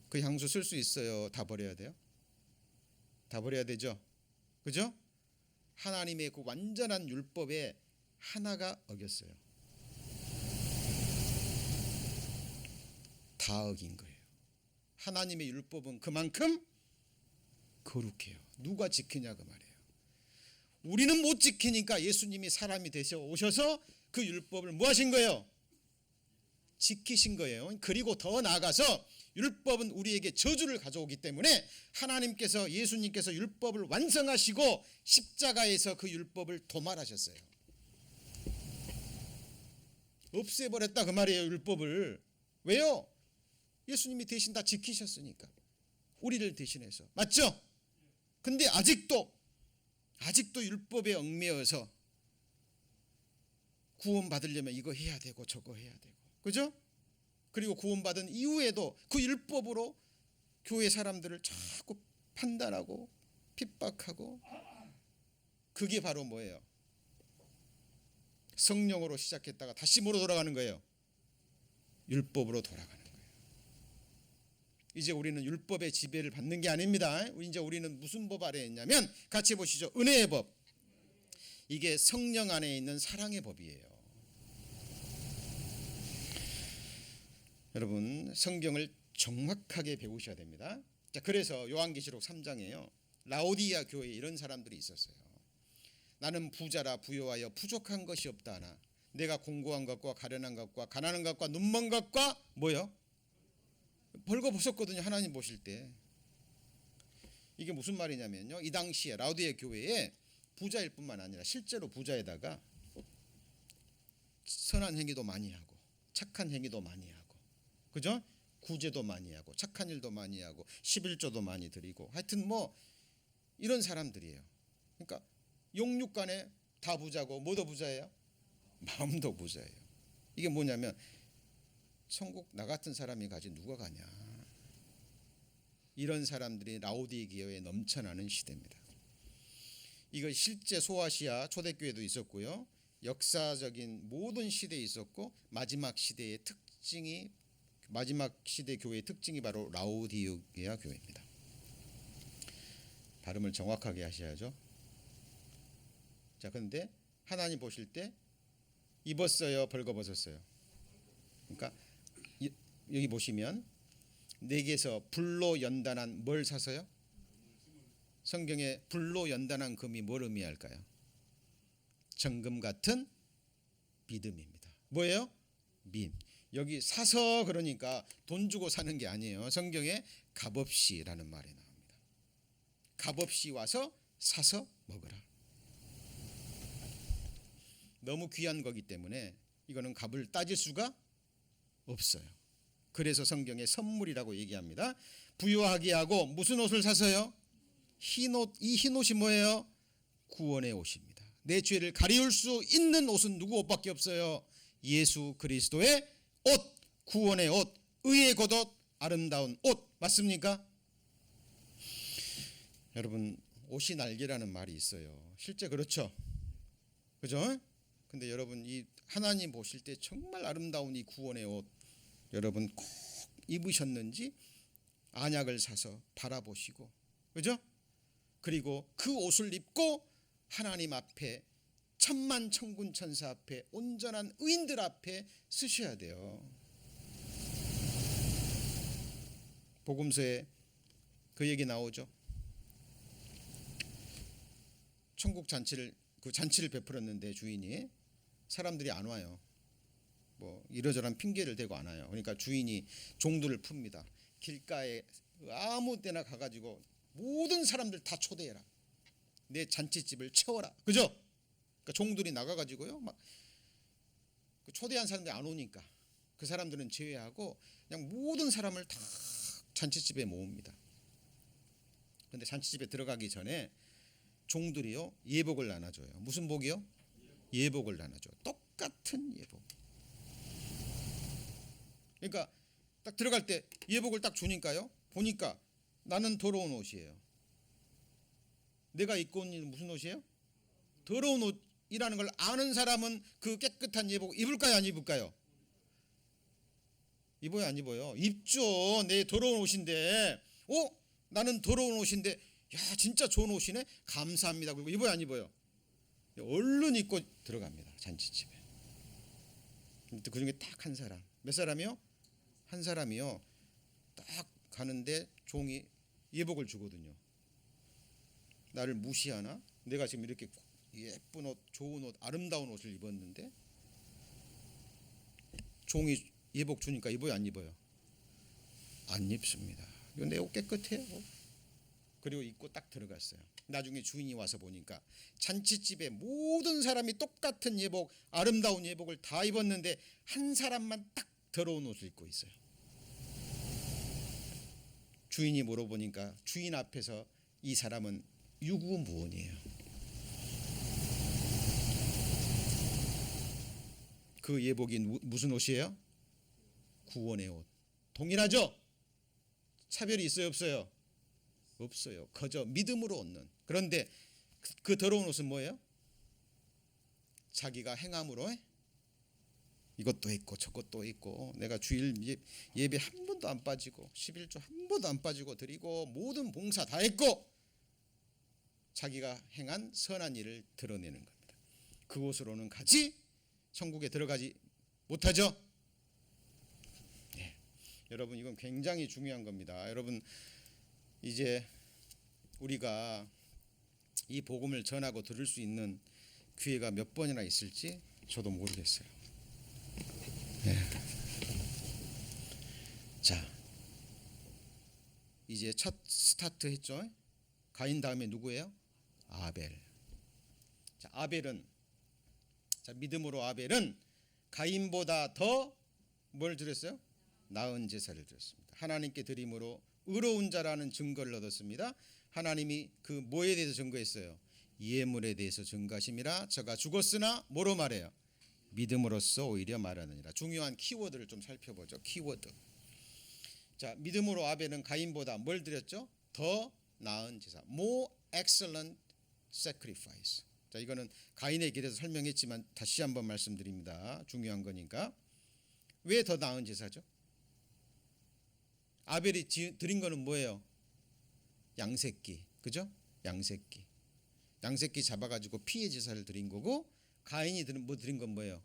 S1: 그 향수 쓸 수 있어요? 다 버려야 돼요? 다 버려야 되죠? 그죠? 하나님의 그 완전한 율법에 하나가 어겼어요. 다 어긴 거예요. 하나님의 율법은 그만큼 거룩해요. 누가 지키냐고 말이에요. 우리는 못 지키니까 예수님이 사람이 되셔 오셔서 그 율법을 뭐 하신 거예요? 지키신 거예요. 그리고 더 나아가서 율법은 우리에게 저주를 가져오기 때문에 하나님께서 예수님께서 율법을 완성하시고 십자가에서 그 율법을 도말하셨어요. 없애버렸다 그 말이에요. 율법을. 왜요? 예수님이 대신 다 지키셨으니까. 우리를 대신해서. 맞죠? 근데 아직도 율법에 얽매여서 구원받으려면 이거 해야 되고 저거 해야 되고. 그죠? 그리고 구원받은 이후에도 그 율법으로 교회 사람들을 자꾸 판단하고 핍박하고. 그게 바로 뭐예요? 성령으로 시작했다가 다시 뭐로 돌아가는 거예요? 율법으로 돌아가는 거예요. 이제 우리는 율법의 지배를 받는 게 아닙니다. 이제 우리는 무슨 법 아래에 있냐면 같이 보시죠. 은혜의 법. 이게 성령 안에 있는 사랑의 법이에요. 여러분 성경을 정확하게 배우셔야 됩니다. 자, 그래서 요한계시록 3장에요. 라오디아 교회에 이런 사람들이 있었어요. 나는 부자라 부요하여 부족한 것이 없다 하나 내가 공고한 것과 가련한 것과 가난한 것과 눈먼 것과 뭐요? 벌거벗었거든요. 하나님 보실 때. 이게 무슨 말이냐면요. 이 당시에 라오디아 교회에 부자일 뿐만 아니라 실제로 부자에다가 선한 행위도 많이 하고 착한 행위도 많이 하고 그죠? 구제도 많이 하고 착한 일도 많이 하고 11조도 많이 드리고 하여튼 뭐 이런 사람들이에요. 그러니까 용육간에 다 부자고 뭐도 부자예요? 마음도 부자예요. 이게 뭐냐면 천국 나 같은 사람이 가진 누가 가냐. 이런 사람들이 라오디게 교회에 넘쳐나는 시대입니다. 이거 실제 소아시아 초대교회도 있었고요. 역사적인 모든 시대에 있었고 마지막 시대의 특징이 마지막 시대 교회의 특징이 바로 라오디게아 교회입니다. 발음을 정확하게 하셔야죠. 자, 그런데 하나님 보실 때 입었어요, 벌거벗었어요? 그러니까 여기 보시면 내게서 불로 연단한 뭘 사서요? 성경에 불로 연단한 금이 뭘 의미할까요? 정금 같은 믿음입니다. 뭐예요? 믿음. 여기 사서 그러니까 돈 주고 사는 게 아니에요. 성경에 값없이라는 말이 나옵니다. 값없이 와서 사서 먹으라. 너무 귀한 거기 때문에 이거는 값을 따질 수가 없어요. 그래서 성경에 선물이라고 얘기합니다. 부유하게 하고 무슨 옷을 사서요? 흰옷. 이 흰옷이 뭐예요? 구원의 옷입니다. 내 죄를 가리울 수 있는 옷은 누구 옷밖에 없어요? 예수 그리스도의 옷, 구원의 옷, 의의 겉옷, 아름다운 옷. 맞습니까? 여러분 옷이 날개라는 말이 있어요. 실제 그렇죠? 그죠? 근데 여러분 이 하나님 보실 때 정말 아름다운 이 구원의 옷 여러분 꼭 입으셨는지 안약을 사서 바라보시고 그죠? 그리고 그 옷을 입고 하나님 앞에 천만 천군 천사 앞에 온전한 의인들 앞에 쓰셔야 돼요. 복음서에 그 얘기 나오죠. 천국 잔치를 베풀었는데 주인이 사람들이 안 와요. 뭐 이러저런 핑계를 대고 안 와요. 그러니까 주인이 종들을 풉니다. 길가에 아무 데나 가가지고 모든 사람들 다 초대해라. 내 잔치집을 채워라. 그죠? 그러니까 종들이 나가가지고요. 막 그 초대한 사람들이 안 오니까 그 사람들은 제외하고 그냥 모든 사람을 다 잔치집에 모읍니다. 그런데 잔치집에 들어가기 전에 종들이요 예복을 나눠줘요. 무슨 복이요? 예복을 나눠줘요. 똑같은 예복. 그러니까 딱 들어갈 때 예복을 딱 주니까요. 보니까 나는 더러운 옷이에요. 내가 입고 있는 무슨 옷이에요? 더러운 옷이라는 걸 아는 사람은 그 깨끗한 예복 입을까요? 안 입을까요? 입어요? 안 입어요? 입죠. 내 더러운 옷인데 나는 더러운 옷인데 야 진짜 좋은 옷이네. 감사합니다. 그리고 입어요? 안 입어요? 얼른 입고 들어갑니다. 잔치집에. 그 중에 딱 한 사람. 몇 사람이요? 한 사람이요. 딱 가는데 종이 예복을 주거든요. 나를 무시하나? 내가 지금 이렇게 예쁜 옷, 좋은 옷, 아름다운 옷을 입었는데 종이 예복 주니까 입어요? 안 입어요? 안 입습니다. 이거 내 옷 깨끗해요. 그리고 입고 딱 들어갔어요. 나중에 주인이 와서 보니까 잔치집에 모든 사람이 똑같은 예복, 아름다운 예복을 다 입었는데 한 사람만 딱 더러운 옷을 입고 있어요. 주인이 물어보니까 주인 앞에서 이 사람은 유구무원이에요. 그 예복이 무슨 옷이에요? 구원의 옷. 동일하죠? 차별이 있어요, 없어요? 없어요. 그저 믿음으로 얻는. 그런데 그 더러운 옷은 뭐예요? 자기가 행함으로 이것도 있고 저것도 있고, 내가 주일 예배 한 번도 안 빠지고 11조 한 번도 안 빠지고 드리고 모든 봉사 다 했고, 자기가 행한 선한 일을 드러내는 겁니다. 그곳으로는 가지 천국에 들어가지 못하죠. 네. 여러분, 이건 굉장히 중요한 겁니다. 여러분, 이제 우리가 이 복음을 전하고 들을 수 있는 기회가 몇 번이나 있을지 저도 모르겠어요. 네. 자, 이제 첫 스타트 했죠. 가인 다음에 누구예요? 아벨. 자, 아벨은, 자, 믿음으로 아벨은 가인보다 더 뭘 드렸어요? 나은 제사를 드렸습니다. 하나님께 드림으로 의로운 자라는 증거를 얻었습니다. 하나님이 그 뭐에 대해서 증거했어요? 예물에 대해서 증거하심이라. 저가 죽었으나 뭐로 말해요? 믿음으로써 오히려 말하느니라. 중요한 키워드를 좀 살펴보죠. 키워드. 자, 믿음으로 아벨은 가인보다 뭘 드렸죠? 더 나은 제사. More excellent sacrifice. 자, 이거는 가인의 길에서 설명했지만 다시 한번 말씀드립니다. 중요한 거니까. 왜 더 나은 제사죠? 아벨이 드린 거는 뭐예요? 양새끼, 그죠? 양새끼. 양새끼 잡아가지고 피의 제사를 드린 거고, 가인이 드린 건 뭐예요?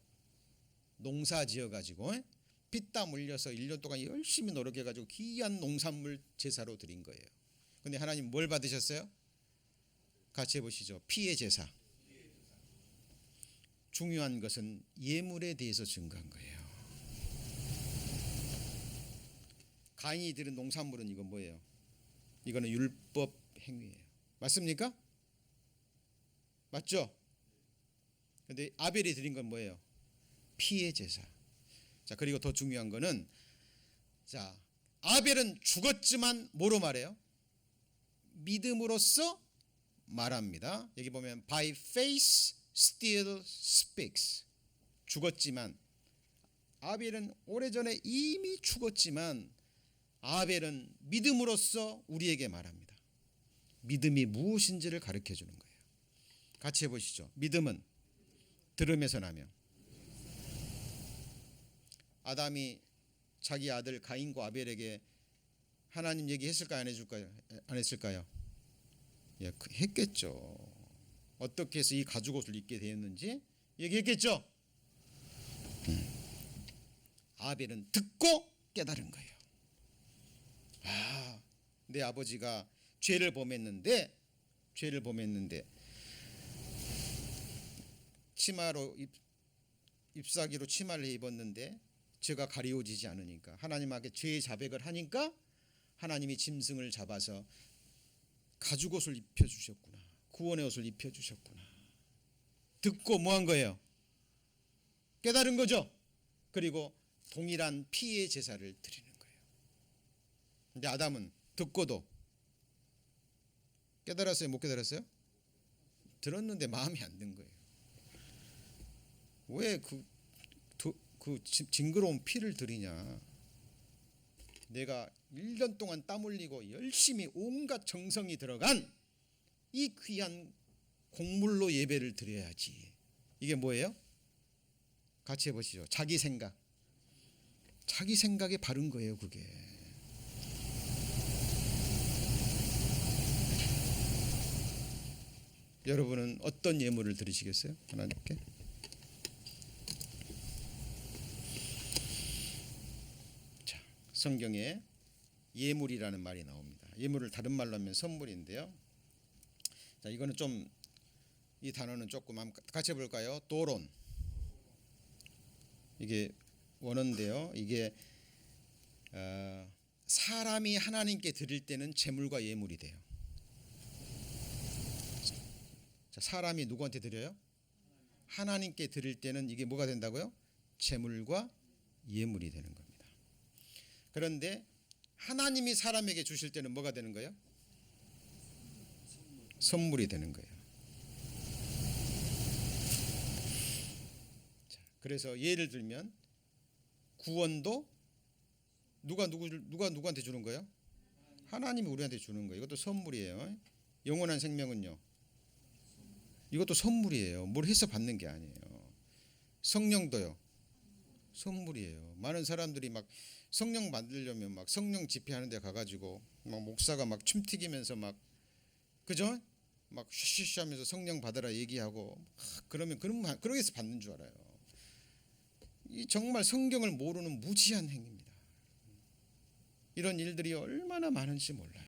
S1: 농사 지어가지고 피땀 흘려서 1년 동안 열심히 노력해가지고 귀한 농산물 제사로 드린 거예요. 근데 하나님 뭘 받으셨어요? 같이 해보시죠. 피의 제사. 중요한 것은 예물에 대해서 증거한 거예요. 가인이 드린 농산물은 이건 뭐예요? 이거는 율법 행위예요. 맞습니까? 맞죠? 근데 아벨이 드린 건 뭐예요? 피의 제사. 자, 그리고 더 중요한 거는, 자, 아벨은 죽었지만 뭐로 말해요? 믿음으로써 말합니다. 여기 보면 by faith still speaks. 죽었지만, 아벨은 오래전에 이미 죽었지만 아벨은 믿음으로써 우리에게 말합니다. 믿음이 무엇인지를 가르쳐 주는 거예요. 같이 해보시죠. 믿음은 들음에서 나며. 아담이 자기 아들 가인과 아벨에게 하나님 얘기했을까요? 안 해줄까요? 안 했을까요? 예, 했겠죠. 어떻게 해서 이 가죽옷을 입게 되었는지 얘기했겠죠. 아벨은 듣고 깨달은 거예요. 아, 내 아버지가 죄를 범했는데 치마로 잎사귀로 치마를 입었는데 죄가 가리워지지 않으니까, 하나님에게 죄의 자백을 하니까 하나님이 짐승을 잡아서 가죽옷을 입혀주셨구나, 구원의 옷을 입혀주셨구나. 듣고 뭐 한 거예요? 깨달은 거죠. 그리고 동일한 피의 제사를 드리는 거예요. 근데 아담은 듣고도 깨달았어요? 못 깨달았어요? 들었는데 마음에 안 든 거예요. 왜 그 징그러운 피를 드리냐? 내가 1년 동안 땀 흘리고 열심히 온갖 정성이 들어간 이 귀한 곡물로 예배를 드려야지. 이게 뭐예요? 같이 해보시죠. 자기 생각에 바른 거예요, 그게. 여러분은 어떤 예물을 드리시겠어요? 하나님께? 자, 성경에 예물이라는 말이 나옵니다. 예물을 다른 말로 하면 선물인데요. 자, 이거는 좀, 이 단어는 조금 한번 같이 해볼까요? 도론. 이게 원어인데요. 이게 사람이 하나님께 드릴 때는 제물과 예물이 돼요. 자, 사람이 누구한테 드려요? 하나님께 드릴 때는 이게 뭐가 된다고요? 제물과 예물이 되는 겁니다. 그런데 하나님이 사람에게 주실 때는 뭐가 되는 거예요? 선물이 되는 거예요. 자, 그래서 예를 들면 구원도 누가 누구한테 주는 거예요? 하나님이 우리한테 주는 거예요. 이것도 선물이에요. 영원한 생명은요, 이것도 선물이에요. 뭘 해서 받는 게 아니에요. 성령도요, 선물이에요. 많은 사람들이 막 성령 받으려면 막 성령 집회하는 데 가가지고 막 목사가 막 춤 튀기면서 막, 그죠? 막 쉬쉬쉬 하면서 성령 받으라 얘기하고 그러면 그러기 위해서 받는 줄 알아요. 이 정말 성경을 모르는 무지한 행위입니다. 이런 일들이 얼마나 많은지 몰라요.